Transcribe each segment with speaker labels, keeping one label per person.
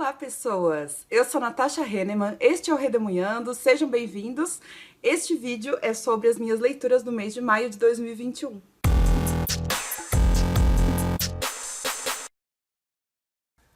Speaker 1: Olá, pessoas! Eu sou Natasha Henneman, este é o Redemoinhando, sejam bem-vindos. Este vídeo é sobre as minhas leituras do mês de maio de 2021.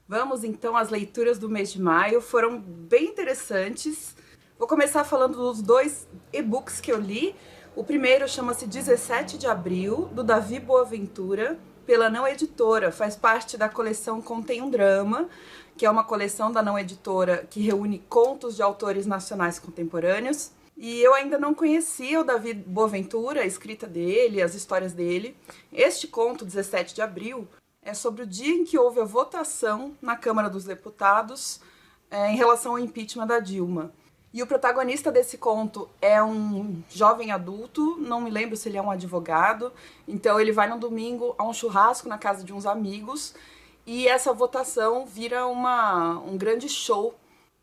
Speaker 1: Vamos então às leituras do mês de maio, foram bem interessantes. Vou começar falando dos dois e-books que eu li. O primeiro chama-se 17 de Abril, do Davi Boaventura, pela Não Editora, faz parte da coleção Contém um Drama, que é uma coleção da Não Editora que reúne contos de autores nacionais contemporâneos. E eu ainda não conhecia o Davi Boaventura, a escrita dele, as histórias dele. Este conto, 17 de Abril, é sobre o dia em que houve a votação na Câmara dos Deputados em relação ao impeachment da Dilma. E o protagonista desse conto é um jovem adulto, não me lembro se ele é um advogado, então ele vai no domingo a um churrasco na casa de uns amigos e essa votação vira um grande show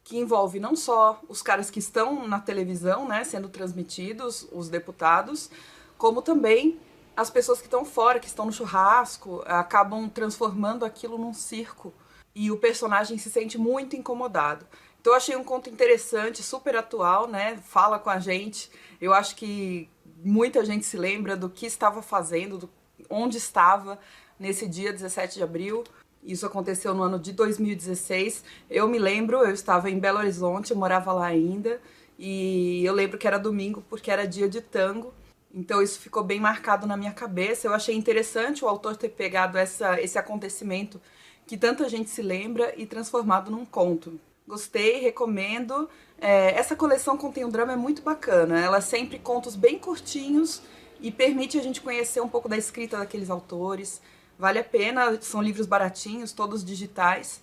Speaker 1: que envolve não só os caras que estão na televisão, né, sendo transmitidos, os deputados, como também as pessoas que estão fora, que estão no churrasco, acabam transformando aquilo num circo e o personagem se sente muito incomodado. Então eu achei um conto interessante, super atual, né? Fala com a gente. Eu acho que muita gente se lembra do que estava fazendo, onde estava nesse dia 17 de abril. Isso aconteceu no ano de 2016. Eu me lembro, eu estava em Belo Horizonte, eu morava lá ainda. E eu lembro que era domingo porque era dia de tango. Então isso ficou bem marcado na minha cabeça. Eu achei interessante o autor ter pegado esse acontecimento que tanta gente se lembra e transformado num conto. Gostei, recomendo. Essa coleção Contém um Drama é muito bacana. Ela é sempre contos bem curtinhos e permite a gente conhecer um pouco da escrita daqueles autores. Vale a pena, são livros baratinhos, todos digitais.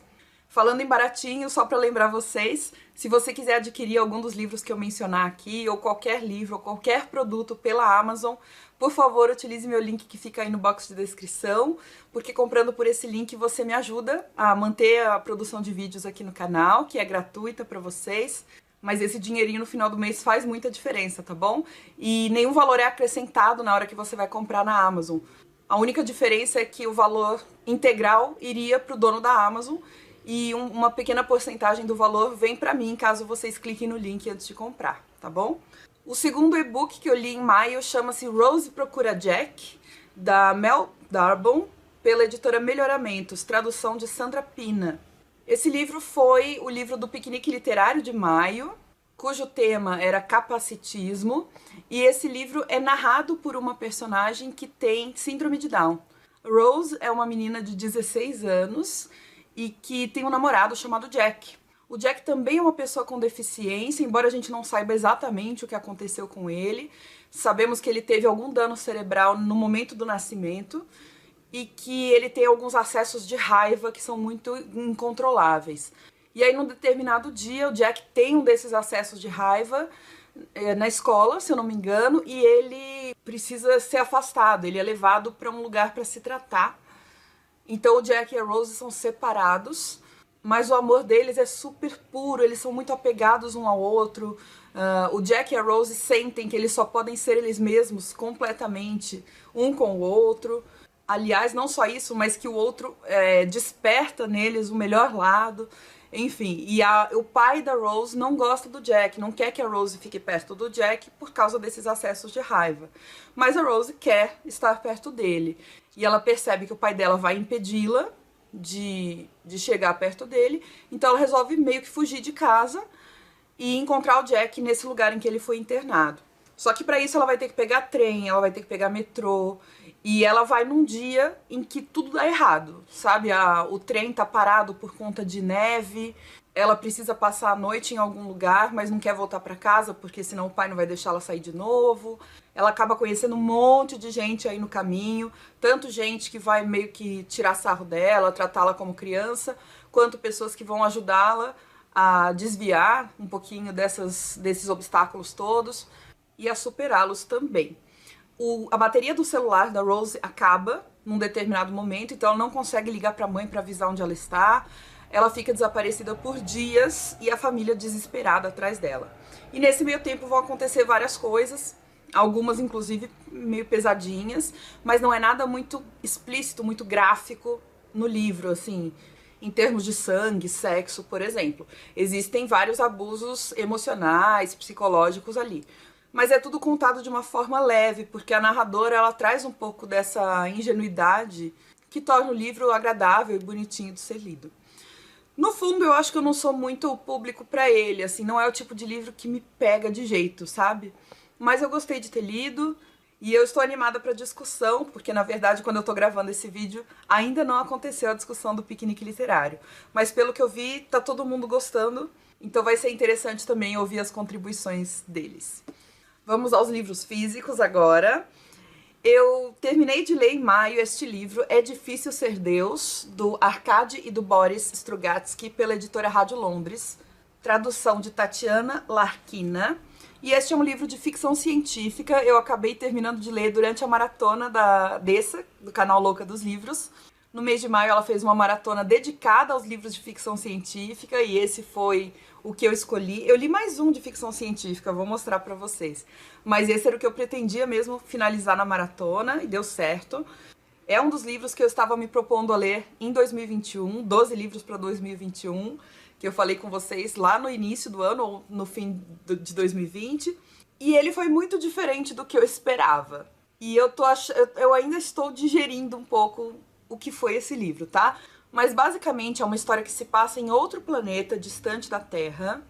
Speaker 1: Falando em baratinho, só para lembrar vocês, se você quiser adquirir algum dos livros que eu mencionar aqui, ou qualquer livro, ou qualquer produto pela Amazon, por favor, utilize meu link que fica aí no box de descrição, porque comprando por esse link você me ajuda a manter a produção de vídeos aqui no canal, que é gratuita para vocês, mas esse dinheirinho no final do mês faz muita diferença, tá bom? E nenhum valor é acrescentado na hora que você vai comprar na Amazon. A única diferença é que o valor integral iria para o dono da Amazon, e uma pequena porcentagem do valor vem pra mim, caso vocês cliquem no link antes de comprar, tá bom? O segundo e-book que eu li em maio chama-se Rose Procura Jack, da Mel Darbon, pela editora Melhoramentos, tradução de Sandra Pina. Esse livro foi o livro do Piquenique Literário de maio, cujo tema era capacitismo, e esse livro é narrado por uma personagem que tem síndrome de Down. Rose é uma menina de 16 anos, e que tem um namorado chamado Jack. O Jack também é uma pessoa com deficiência, embora a gente não saiba exatamente o que aconteceu com ele. Sabemos que ele teve algum dano cerebral no momento do nascimento e que ele tem alguns acessos de raiva que são muito incontroláveis. E aí, num determinado dia, o Jack tem um desses acessos de raiva na escola, se eu não me engano, e ele precisa ser afastado, ele é levado para um lugar para se tratar. Então o Jack e a Rose são separados, mas o amor deles é super puro, eles são muito apegados um ao outro. O Jack e a Rose sentem que eles só podem ser eles mesmos completamente, um com o outro. Aliás, não só isso, mas que o outro desperta neles o melhor lado. Enfim, e o pai da Rose não gosta do Jack, não quer que a Rose fique perto do Jack por causa desses acessos de raiva. Mas a Rose quer estar perto dele. E ela percebe que o pai dela vai impedi-la de chegar perto dele, então ela resolve meio que fugir de casa e encontrar o Jack nesse lugar em que ele foi internado. Só que para isso ela vai ter que pegar trem, ela vai ter que pegar metrô, e ela vai num dia em que tudo dá errado, sabe? O trem tá parado por conta de neve, ela precisa passar a noite em algum lugar, mas não quer voltar para casa porque senão o pai não vai deixar ela sair de novo. Ela acaba conhecendo um monte de gente aí no caminho, tanto gente que vai meio que tirar sarro dela, tratá-la como criança, quanto pessoas que vão ajudá-la a desviar um pouquinho desses obstáculos todos e a superá-los também. A bateria do celular da Rose acaba num determinado momento, então ela não consegue ligar para a mãe para avisar onde ela está. Ela fica desaparecida por dias e a família desesperada atrás dela. E nesse meio tempo vão acontecer várias coisas, algumas inclusive meio pesadinhas, mas não é nada muito explícito, muito gráfico no livro, assim. em termos de sangue, sexo, por exemplo. Existem vários abusos emocionais, psicológicos ali. Mas é tudo contado de uma forma leve, porque a narradora ela traz um pouco dessa ingenuidade que torna o livro agradável e bonitinho de ser lido. No fundo, eu acho que eu não sou muito público pra ele, assim, não é o tipo de livro que me pega de jeito, sabe? Mas eu gostei de ter lido e eu estou animada pra discussão, porque na verdade, quando eu tô gravando esse vídeo, ainda não aconteceu a discussão do piquenique literário. Mas pelo que eu vi, tá todo mundo gostando, então vai ser interessante também ouvir as contribuições deles. Vamos aos livros físicos agora. Eu terminei de ler em maio este livro, É Difícil Ser Deus, do Arkady e do Boris Strugatsky, pela editora Rádio Londres, tradução de Tatiana Larkina. E este é um livro de ficção científica, eu acabei terminando de ler durante a maratona da Dessa, do canal Louca dos Livros. No mês de maio ela fez uma maratona dedicada aos livros de ficção científica e esse foi o que eu escolhi. Eu li mais um de ficção científica, vou mostrar pra vocês. Mas esse era o que eu pretendia mesmo finalizar na maratona e deu certo. É um dos livros que eu estava me propondo a ler em 2021, 12 livros para 2021, que eu falei com vocês lá no início do ano ou no fim de 2020. E ele foi muito diferente do que eu esperava. E eu ainda estou digerindo um pouco o que foi esse livro, tá? Mas basicamente é uma história que se passa em outro planeta distante da Terra,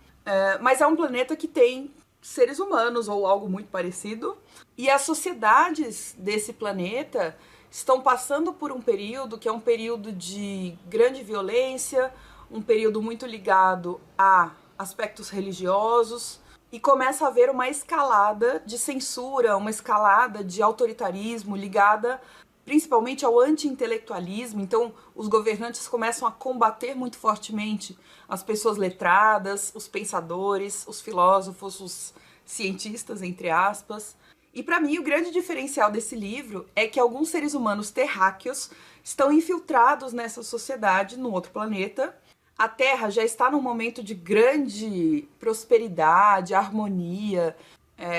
Speaker 1: mas é um planeta que tem seres humanos ou algo muito parecido, e as sociedades desse planeta estão passando por um período que é um período de grande violência, um período muito ligado a aspectos religiosos, e começa a haver uma escalada de censura, uma escalada de autoritarismo ligada principalmente ao anti-intelectualismo. Então os governantes começam a combater muito fortemente as pessoas letradas, os pensadores, os filósofos, os cientistas, entre aspas. E para mim o grande diferencial desse livro é que alguns seres humanos terráqueos estão infiltrados nessa sociedade, no outro planeta. A Terra já está num momento de grande prosperidade, harmonia.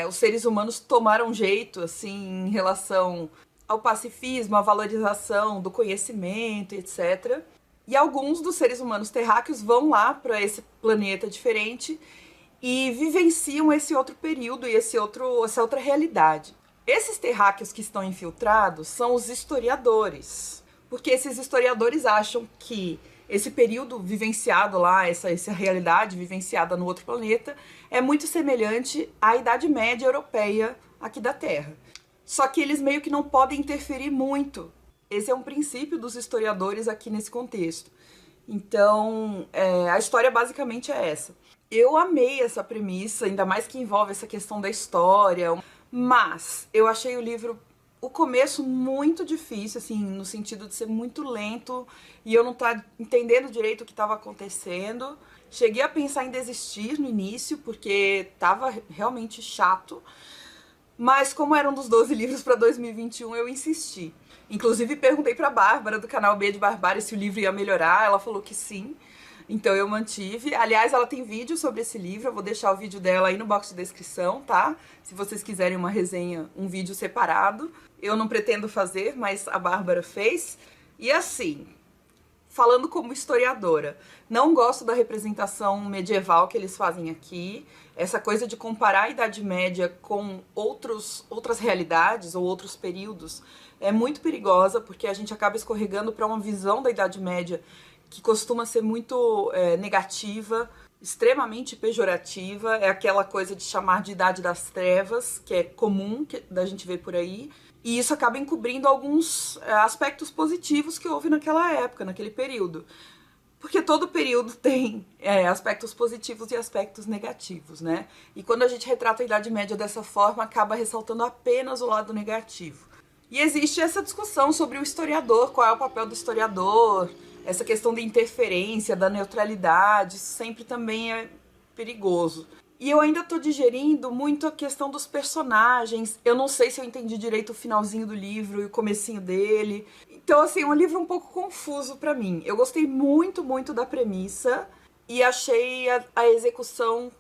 Speaker 1: Os seres humanos tomaram jeito assim em relação ao pacifismo, à valorização do conhecimento, etc. E alguns dos seres humanos terráqueos vão lá para esse planeta diferente e vivenciam esse outro período e essa outra realidade. Esses terráqueos que estão infiltrados são os historiadores, porque esses historiadores acham que esse período vivenciado lá, essa realidade vivenciada no outro planeta, é muito semelhante à Idade Média Europeia aqui da Terra. Só que eles meio que não podem interferir muito. Esse é um princípio dos historiadores aqui nesse contexto. Então, a história basicamente é essa. Eu amei essa premissa, ainda mais que envolve essa questão da história, mas eu achei o livro, o começo muito difícil, assim, no sentido de ser muito lento e eu não estar entendendo direito o que estava acontecendo. Cheguei a pensar em desistir no início, porque estava realmente chato. Mas como era um dos 12 livros para 2021, eu insisti. Inclusive perguntei pra Bárbara, do canal B de Barbárie, se o livro ia melhorar. Ela falou que sim. Então eu mantive. Aliás, ela tem vídeo sobre esse livro. Eu vou deixar o vídeo dela aí no box de descrição, tá? Se vocês quiserem uma resenha, um vídeo separado. Eu não pretendo fazer, mas a Bárbara fez. E assim, falando como historiadora, não gosto da representação medieval que eles fazem aqui. Essa coisa de comparar a Idade Média com outras realidades ou outros períodos é muito perigosa, porque a gente acaba escorregando para uma visão da Idade Média que costuma ser muito negativa, extremamente pejorativa. É aquela coisa de chamar de Idade das Trevas, que é comum da gente ver por aí. E isso acaba encobrindo alguns aspectos positivos que houve naquela época, naquele período. Porque todo período tem aspectos positivos e aspectos negativos, né? E quando a gente retrata a Idade Média dessa forma, acaba ressaltando apenas o lado negativo. E existe essa discussão sobre o historiador, qual é o papel do historiador, essa questão da interferência, da neutralidade, isso sempre também é perigoso. E eu ainda tô digerindo muito a questão dos personagens. Eu não sei se eu entendi direito o finalzinho do livro e o comecinho dele. Então, assim, é um livro um pouco confuso pra mim. Eu gostei muito, muito da premissa e achei a execução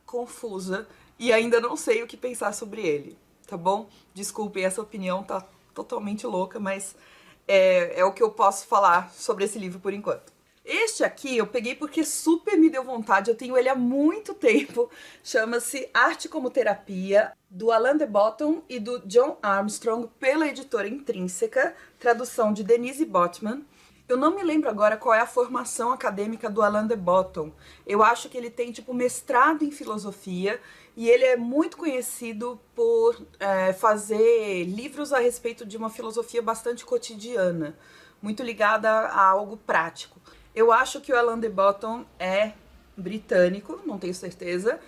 Speaker 1: confusa. E ainda não sei o que pensar sobre ele, tá bom? Desculpem, essa opinião tá totalmente louca, mas é o que eu posso falar sobre esse livro por enquanto. Este aqui eu peguei porque super me deu vontade, eu tenho ele há muito tempo. Chama-se Arte como Terapia, do Alain de Botton e do John Armstrong, pela editora Intrínseca, tradução de Denise Botman. Eu não me lembro agora qual é a formação acadêmica do Alain de Botton. Eu acho que ele tem tipo mestrado em filosofia e ele é muito conhecido por fazer livros a respeito de uma filosofia bastante cotidiana, muito ligada a algo prático. Eu acho que o Alain de Botton é britânico, não tenho certeza.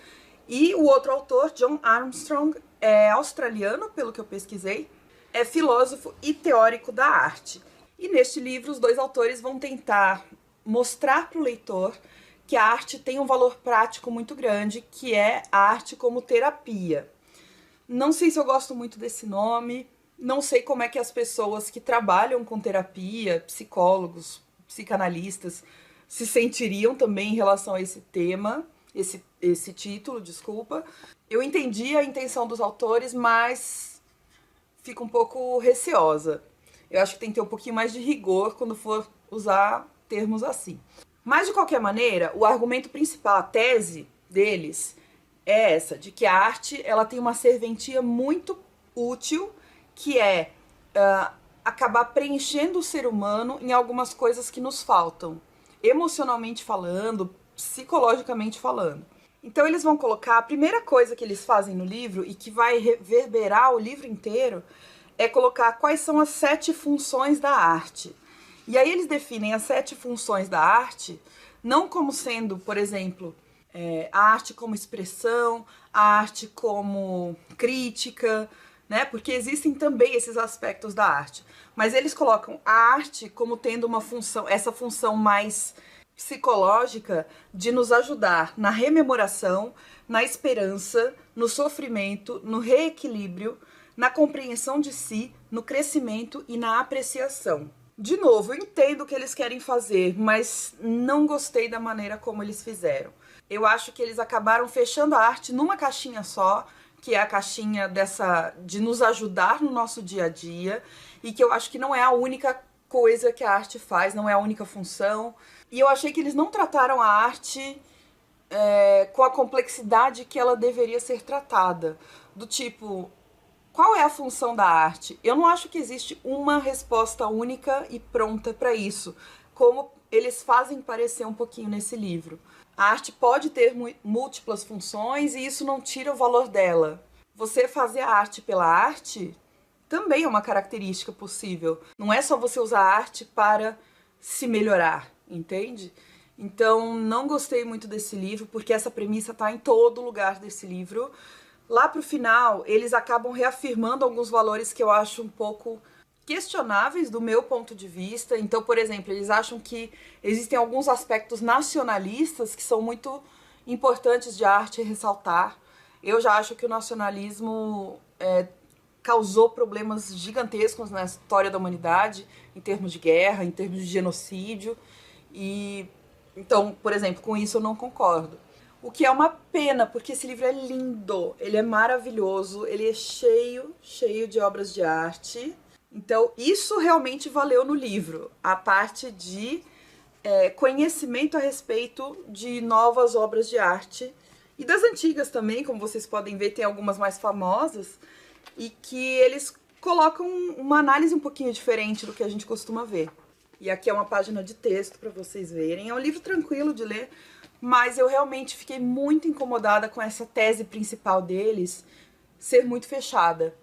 Speaker 1: E o outro autor, John Armstrong, é australiano, pelo que eu pesquisei, é filósofo e teórico da arte. E neste livro, os dois autores vão tentar mostrar para o leitor que a arte tem um valor prático muito grande, que é a arte como terapia. Não sei se eu gosto muito desse nome, não sei como é que as pessoas que trabalham com terapia, psicólogos, psicanalistas, se sentiriam também em relação a esse tema, esse título, desculpa. Eu entendi a intenção dos autores, mas fico um pouco receosa. Eu acho que tem que ter um pouquinho mais de rigor quando for usar termos assim. Mas, de qualquer maneira, o argumento principal, a tese deles, é essa, de que a arte ela tem uma serventia muito útil, que é acabar preenchendo o ser humano em algumas coisas que nos faltam, emocionalmente falando, psicologicamente falando. Então eles vão colocar, a primeira coisa que eles fazem no livro, e que vai reverberar o livro inteiro, é colocar quais são as 7 funções da arte. E aí eles definem as 7 funções da arte, não como sendo, por exemplo, a arte como expressão, a arte como crítica, né? Porque existem também esses aspectos da arte. Mas eles colocam a arte como tendo uma função, essa função mais psicológica de nos ajudar na rememoração, na esperança, no sofrimento, no reequilíbrio, na compreensão de si, no crescimento e na apreciação. De novo, eu entendo o que eles querem fazer, mas não gostei da maneira como eles fizeram. Eu acho que eles acabaram fechando a arte numa caixinha só, que é a caixinha de nos ajudar no nosso dia a dia, e que eu acho que não é a única coisa que a arte faz, não é a única função. E eu achei que eles não trataram a arte com a complexidade que ela deveria ser tratada. Do tipo, qual é a função da arte? Eu não acho que existe uma resposta única e pronta para isso, como eles fazem parecer um pouquinho nesse livro. A arte pode ter múltiplas funções e isso não tira o valor dela. Você fazer a arte pela arte também é uma característica possível. Não é só você usar a arte para se melhorar, entende? Então, não gostei muito desse livro, porque essa premissa está em todo lugar desse livro. Lá pro final, eles acabam reafirmando alguns valores que eu acho um pouco questionáveis do meu ponto de vista. Então, por exemplo, eles acham que existem alguns aspectos nacionalistas que são muito importantes de arte ressaltar. Eu já acho que o nacionalismo causou problemas gigantescos na história da humanidade, em termos de guerra, em termos de genocídio. E então, por exemplo, com isso eu não concordo. O que é uma pena, porque esse livro é lindo, ele é maravilhoso, ele é cheio de obras de arte. Então, isso realmente valeu no livro, a parte de conhecimento a respeito de novas obras de arte. E das antigas também, como vocês podem ver, tem algumas mais famosas, e que eles colocam uma análise um pouquinho diferente do que a gente costuma ver. E aqui é uma página de texto para vocês verem. É um livro tranquilo de ler, mas eu realmente fiquei muito incomodada com essa tese principal deles ser muito fechada.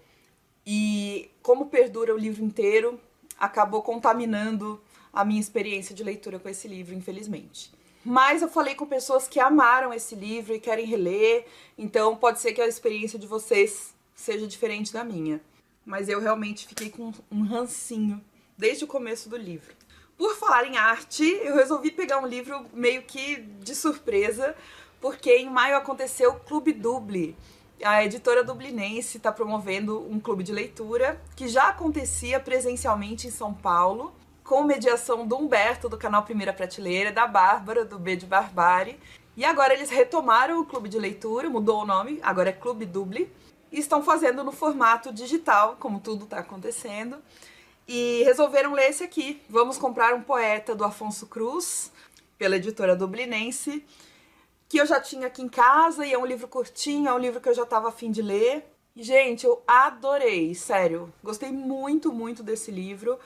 Speaker 1: E como perdura o livro inteiro, acabou contaminando a minha experiência de leitura com esse livro, infelizmente. Mas eu falei com pessoas que amaram esse livro e querem reler, então pode ser que a experiência de vocês seja diferente da minha. Mas eu realmente fiquei com um rancinho desde o começo do livro. Por falar em arte, eu resolvi pegar um livro meio que de surpresa, porque em maio aconteceu o Clube Dubli. A editora dublinense está promovendo um clube de leitura que já acontecia presencialmente em São Paulo, com mediação do Humberto, do canal Primeira Prateleira, da Bárbara, do B de Barbárie. E agora eles retomaram o clube de leitura, mudou o nome, agora é Clube Dubli, e estão fazendo no formato digital, como tudo está acontecendo. e resolveram ler esse aqui, Vamos Comprar um Poeta, do Afonso Cruz, pela editora Dublinense, que eu já tinha aqui em casa, e é um livro curtinho, é um livro que eu já estava a fim de ler. E, gente, eu adorei, sério, gostei muito, muito desse livro.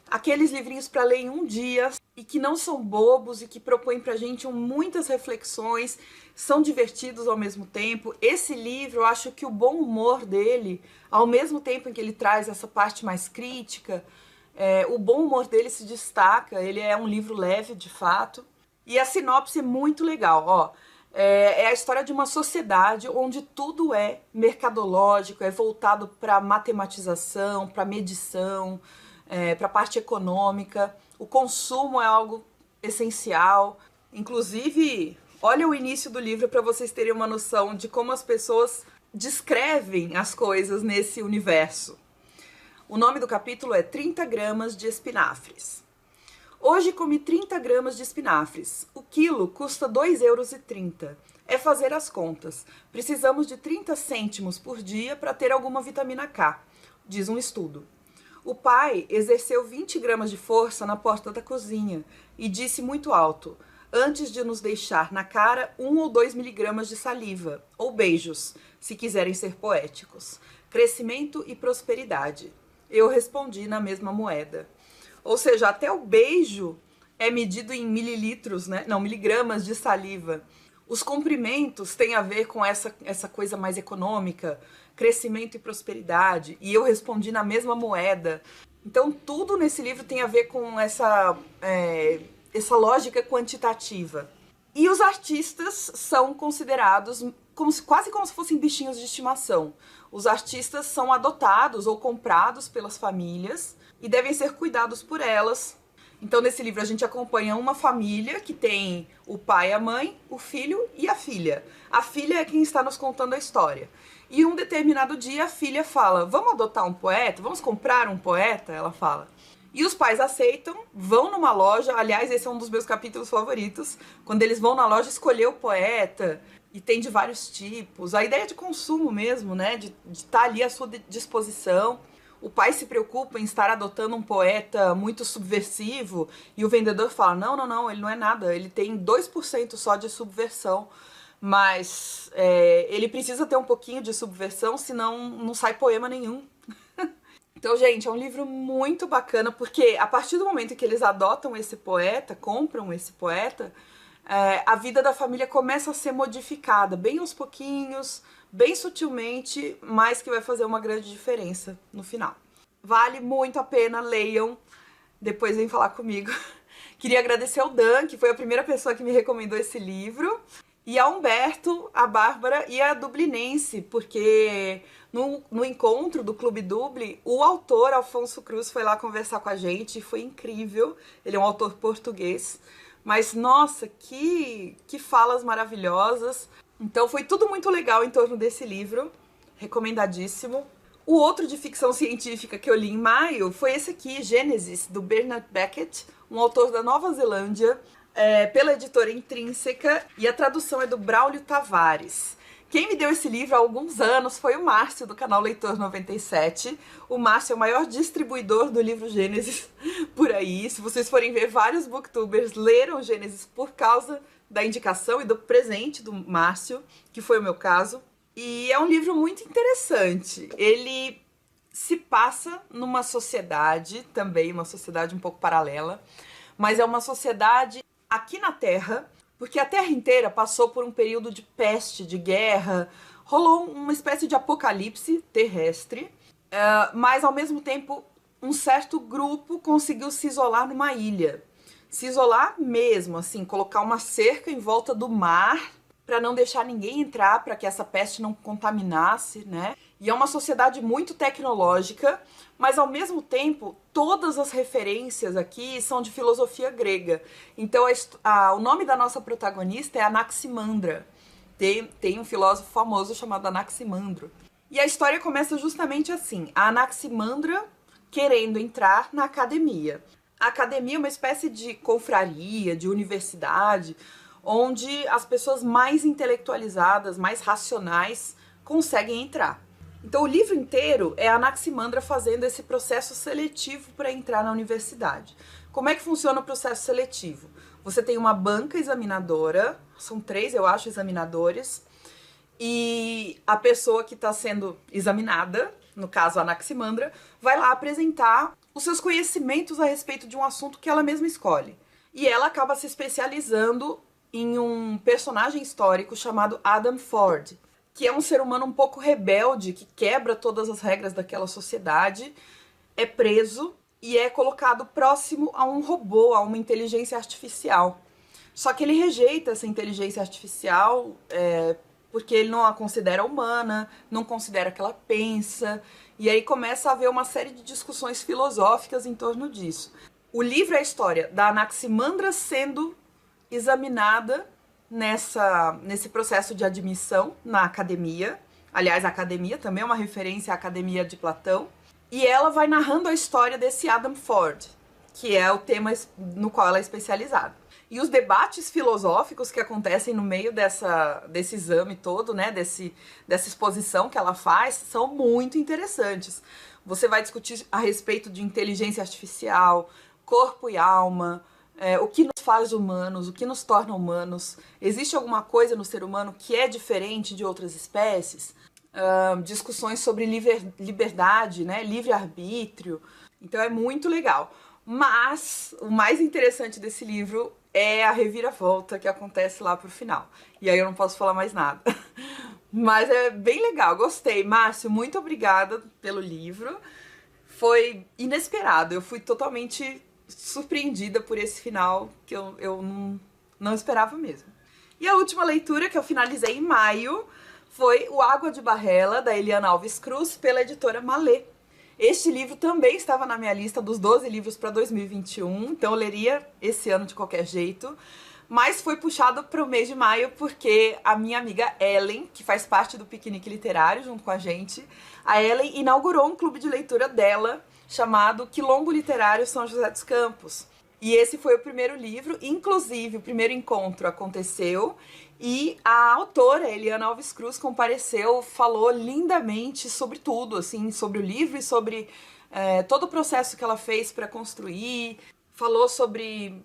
Speaker 1: Aqueles livrinhos para ler em um dia e que não são bobos e que propõem pra gente muitas reflexões, são divertidos ao mesmo tempo. Esse livro, eu acho que o bom humor dele, ao mesmo tempo em que ele traz essa parte mais crítica, o bom humor dele se destaca, ele é um livro leve, de fato. E a sinopse é muito legal, ó. É a história de uma sociedade onde tudo é mercadológico, é voltado para matematização, para medição, para a parte econômica. O consumo é algo essencial. Inclusive, olha o início do livro para vocês terem uma noção de como as pessoas descrevem as coisas nesse universo. O nome do capítulo é 30 gramas de espinafres. Hoje comi 30 gramas de espinafres. O quilo custa 2,30 €. É fazer as contas. Precisamos de 30 cêntimos por dia para ter alguma vitamina K, diz um estudo. O pai exerceu 20 gramas de força na porta da cozinha e disse muito alto, antes de nos deixar na cara 1 ou 2 miligramas de saliva, ou beijos, se quiserem ser poéticos. Crescimento e prosperidade. Eu respondi na mesma moeda. Ou seja, até o beijo é medido em mililitros, né? Não, miligramas de saliva. Os comprimentos têm a ver com essa coisa mais econômica, crescimento e prosperidade, e eu respondi na mesma moeda. Então tudo nesse livro tem a ver com essa lógica quantitativa. E os artistas são considerados quase como se fossem bichinhos de estimação. Os artistas são adotados ou comprados pelas famílias e devem ser cuidados por elas. Então, nesse livro, a gente acompanha uma família que tem o pai, a mãe, o filho e a filha. A filha é quem está nos contando a história. E um determinado dia, a filha fala, vamos adotar um poeta? Vamos comprar um poeta? Ela fala. E os pais aceitam, vão numa loja. Aliás, esse é um dos meus capítulos favoritos. Quando eles vão na loja escolher o poeta, e tem de vários tipos. A ideia de consumo mesmo, né? De estar ali à sua disposição. O pai se preocupa em estar adotando um poeta muito subversivo e o vendedor fala, não, ele não é nada, ele tem 2% só de subversão, mas ele precisa ter um pouquinho de subversão, senão não sai poema nenhum. Então, gente, é um livro muito bacana, porque a partir do momento em que eles adotam esse poeta, compram esse poeta, a vida da família começa a ser modificada, bem aos pouquinhos, bem sutilmente, mas que vai fazer uma grande diferença no final. Vale muito a pena, leiam, depois vem falar comigo. Queria agradecer ao Dan, que foi a primeira pessoa que me recomendou esse livro, e a Humberto, a Bárbara e a Dublinense, porque no encontro do Clube Dubli, o autor Afonso Cruz foi lá conversar com a gente, e foi incrível. Ele é um autor português, mas nossa, que falas maravilhosas. Então foi tudo muito legal em torno desse livro, recomendadíssimo. O outro de ficção científica que eu li em maio foi esse aqui, Gênesis, do Bernard Beckett, um autor da Nova Zelândia, pela editora Intrínseca, e a tradução é do Braulio Tavares. Quem me deu esse livro há alguns anos foi o Márcio, do canal Leitor 97. O Márcio é o maior distribuidor do livro Gênesis por aí. Se vocês forem ver, vários booktubers leram Gênesis por causa da indicação e do presente do Márcio, que foi o meu caso. E é um livro muito interessante. Ele se passa numa sociedade, também uma sociedade um pouco paralela, mas é uma sociedade aqui na Terra, porque a Terra inteira passou por um período de peste, de guerra, rolou uma espécie de apocalipse terrestre, mas ao mesmo tempo um certo grupo conseguiu se isolar numa ilha. Se isolar mesmo, assim, colocar uma cerca em volta do mar para não deixar ninguém entrar, para que essa peste não contaminasse, né? E é uma sociedade muito tecnológica, mas ao mesmo tempo todas as referências aqui são de filosofia grega. Então o nome da nossa protagonista é Anaximandra. Tem um filósofo famoso chamado Anaximandro. E a história começa justamente assim, a Anaximandra querendo entrar na academia. A academia é uma espécie de confraria, de universidade, onde as pessoas mais intelectualizadas, mais racionais, conseguem entrar. Então o livro inteiro é a Anaximandra fazendo esse processo seletivo para entrar na universidade. Como é que funciona o processo seletivo? Você tem uma banca examinadora, são 3, eu acho, examinadores, e a pessoa que está sendo examinada, no caso a Anaximandra, vai lá apresentar os seus conhecimentos a respeito de um assunto que ela mesma escolhe. E ela acaba se especializando em um personagem histórico chamado Adam Ford, que é um ser humano um pouco rebelde, que quebra todas as regras daquela sociedade, é preso e é colocado próximo a um robô, a uma inteligência artificial. Só que ele rejeita essa inteligência artificial porque ele não a considera humana, não considera que ela pensa, e aí começa a haver uma série de discussões filosóficas em torno disso. O livro é a história da Anaximandra sendo examinada nesse processo de admissão na academia. Aliás, a academia também é uma referência à Academia de Platão. E ela vai narrando a história desse Adam Ford, que é o tema no qual ela é especializada. E os debates filosóficos que acontecem no meio desse exame todo, né, dessa exposição que ela faz, são muito interessantes. Você vai discutir a respeito de inteligência artificial, corpo e alma, o que nos faz humanos, o que nos torna humanos. Existe alguma coisa no ser humano que é diferente de outras espécies? Discussões sobre liberdade, né, livre-arbítrio. Então é muito legal. Mas o mais interessante desse livro é a reviravolta que acontece lá pro final. E aí eu não posso falar mais nada. Mas é bem legal, gostei. Márcio, muito obrigada pelo livro. Foi inesperado, eu fui totalmente surpreendida por esse final que eu não esperava mesmo. E a última leitura que eu finalizei em maio foi O Água de Barrela, da Eliana Alves Cruz, pela editora Malê. Este livro também estava na minha lista dos 12 livros para 2021, então eu leria esse ano de qualquer jeito, mas foi puxado para o mês de maio porque a minha amiga Ellen, que faz parte do Piquenique Literário junto com a gente, a Ellen inaugurou um clube de leitura dela chamado Quilombo Literário São José dos Campos. E esse foi o primeiro livro, inclusive o primeiro encontro aconteceu e a autora, Eliana Alves Cruz, compareceu, falou lindamente sobre tudo, assim, sobre o livro e sobre todo o processo que ela fez para construir, falou sobre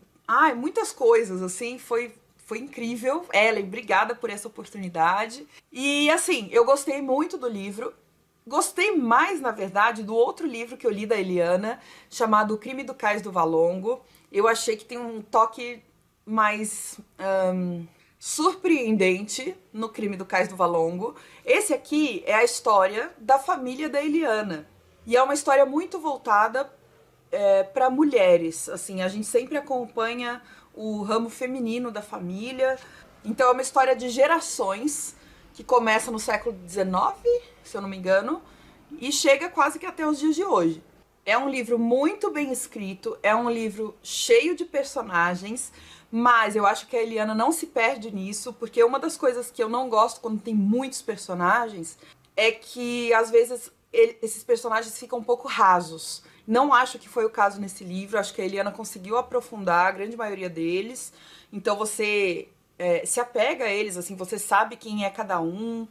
Speaker 1: muitas coisas, assim, foi incrível. Ellen, obrigada por essa oportunidade. E assim, eu gostei muito do livro. Gostei mais, na verdade, do outro livro que eu li da Eliana, chamado O Crime do Cais do Valongo. Eu achei que tem um toque mais surpreendente no Crime do Cais do Valongo. Esse aqui é a história da família da Eliana. E é uma história muito voltada para mulheres. Assim, a gente sempre acompanha o ramo feminino da família. Então é uma história de gerações que começa no século XIX, se eu não me engano, e chega quase que até os dias de hoje. É um livro muito bem escrito, é um livro cheio de personagens, mas eu acho que a Eliana não se perde nisso, porque uma das coisas que eu não gosto quando tem muitos personagens é que, às vezes, esses personagens ficam um pouco rasos. Não acho que foi o caso nesse livro, acho que a Eliana conseguiu aprofundar a grande maioria deles, então você se apega a eles, assim, você sabe quem é cada um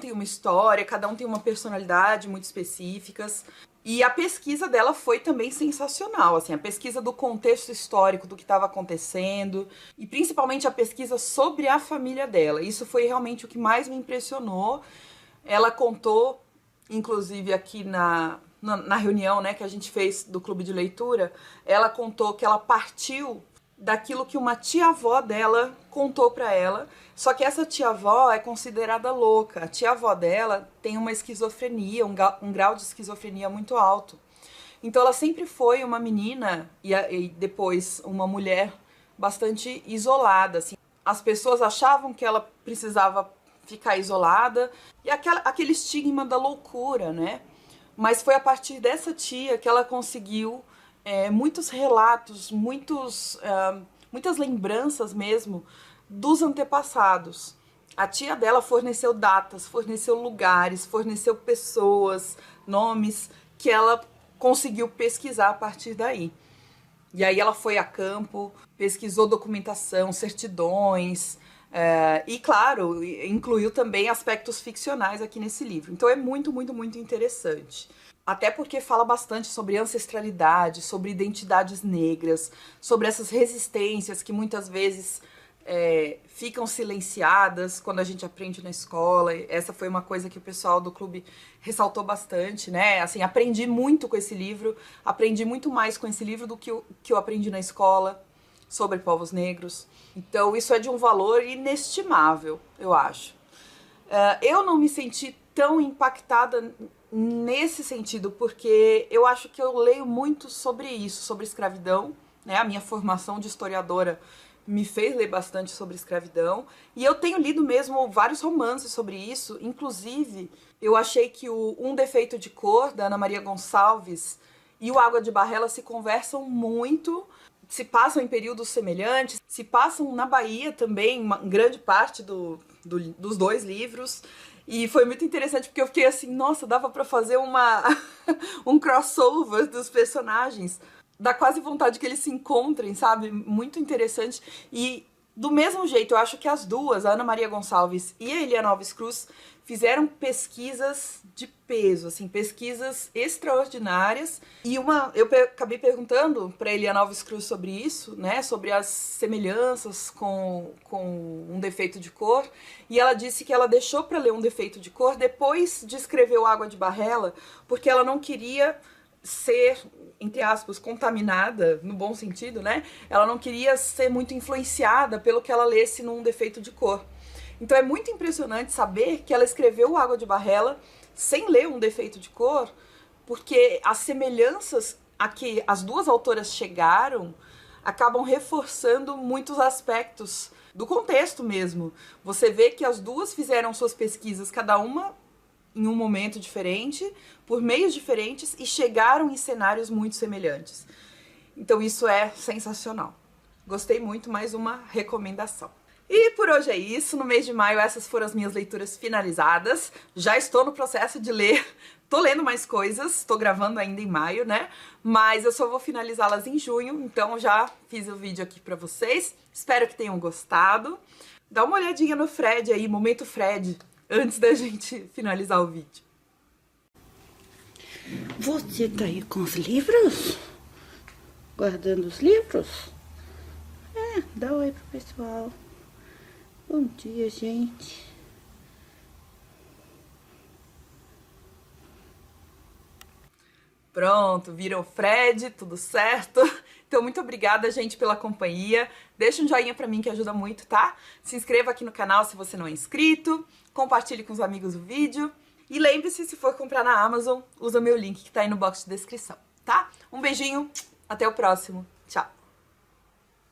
Speaker 1: tem uma história, cada um tem uma personalidade muito específicas. E a pesquisa dela foi também sensacional, assim, a pesquisa do contexto histórico do que estava acontecendo e principalmente a pesquisa sobre a família dela. Isso foi realmente o que mais me impressionou. Ela contou, inclusive aqui na reunião, né, que a gente fez do clube de leitura, ela contou que ela partiu daquilo que uma tia-avó dela contou pra ela, só que essa tia-avó é considerada louca. A tia-avó dela tem uma esquizofrenia, um grau de esquizofrenia muito alto. Então ela sempre foi uma menina e depois uma mulher bastante isolada, assim. As pessoas achavam que ela precisava ficar isolada e aquele estigma da loucura, né? Mas foi a partir dessa tia que ela conseguiu muitos relatos, muitas lembranças mesmo dos antepassados. A tia dela forneceu datas, forneceu lugares, forneceu pessoas, nomes que ela conseguiu pesquisar a partir daí. E aí ela foi a campo, pesquisou documentação, certidões, E claro, incluiu também aspectos ficcionais aqui nesse livro. Então é muito, muito, muito interessante. Até porque fala bastante sobre ancestralidade, sobre identidades negras, sobre essas resistências que muitas vezes ficam silenciadas quando a gente aprende na escola. Essa foi uma coisa que o pessoal do clube ressaltou bastante, né? Assim, aprendi muito com esse livro, aprendi muito mais com esse livro do que eu aprendi na escola sobre povos negros. Então isso é de um valor inestimável, eu acho. Eu não me senti tão impactada nesse sentido, porque eu acho que eu leio muito sobre isso, sobre escravidão, né? A minha formação de historiadora me fez ler bastante sobre escravidão, e eu tenho lido mesmo vários romances sobre isso. Inclusive, eu achei que o Um Defeito de Cor, da Ana Maria Gonçalves, e o Água de Barrela se conversam muito, se passam em períodos semelhantes, se passam na Bahia também, uma grande parte dos dois livros. E foi muito interessante porque eu fiquei assim, nossa, dava pra fazer um crossover dos personagens. Dá quase vontade que eles se encontrem, sabe? Muito interessante. E do mesmo jeito, eu acho que as duas, a Ana Maria Gonçalves e a Eliana Alves Cruz, fizeram pesquisas de peso, assim, pesquisas extraordinárias. E eu acabei perguntando para Eliana Alves Cruz sobre isso, né, sobre as semelhanças com Um Defeito de Cor, e ela disse que ela deixou para ler Um Defeito de Cor depois de escrever o Água de Barrela, porque ela não queria ser, entre aspas, contaminada, no bom sentido, né? Ela não queria ser muito influenciada pelo que ela lesse num Defeito de Cor. Então é muito impressionante saber que ela escreveu o Água de Barrela sem ler Um Defeito de Cor, porque as semelhanças a que as duas autoras chegaram acabam reforçando muitos aspectos do contexto mesmo. Você vê que as duas fizeram suas pesquisas, cada uma em um momento diferente, por meios diferentes, e chegaram em cenários muito semelhantes. Então isso é sensacional. Gostei muito, mais uma recomendação. E por hoje é isso. No mês de maio essas foram as minhas leituras finalizadas. Já estou no processo de ler, tô lendo mais coisas, tô gravando ainda em maio, né? Mas eu só vou finalizá-las em junho, então já fiz o vídeo aqui pra vocês. Espero que tenham gostado. Dá uma olhadinha no Fred aí, Momento Fred, antes da gente finalizar o vídeo.
Speaker 2: Você tá aí com os livros? Guardando os livros? Dá oi pro pessoal. Bom dia, gente.
Speaker 1: Pronto, viram o Fred, tudo certo? Então, muito obrigada, gente, pela companhia. Deixa um joinha pra mim que ajuda muito, tá? Se inscreva aqui no canal se você não é inscrito. Compartilhe com os amigos o vídeo. E lembre-se, se for comprar na Amazon, usa o meu link que tá aí no box de descrição, tá? Um beijinho, até o próximo. Tchau!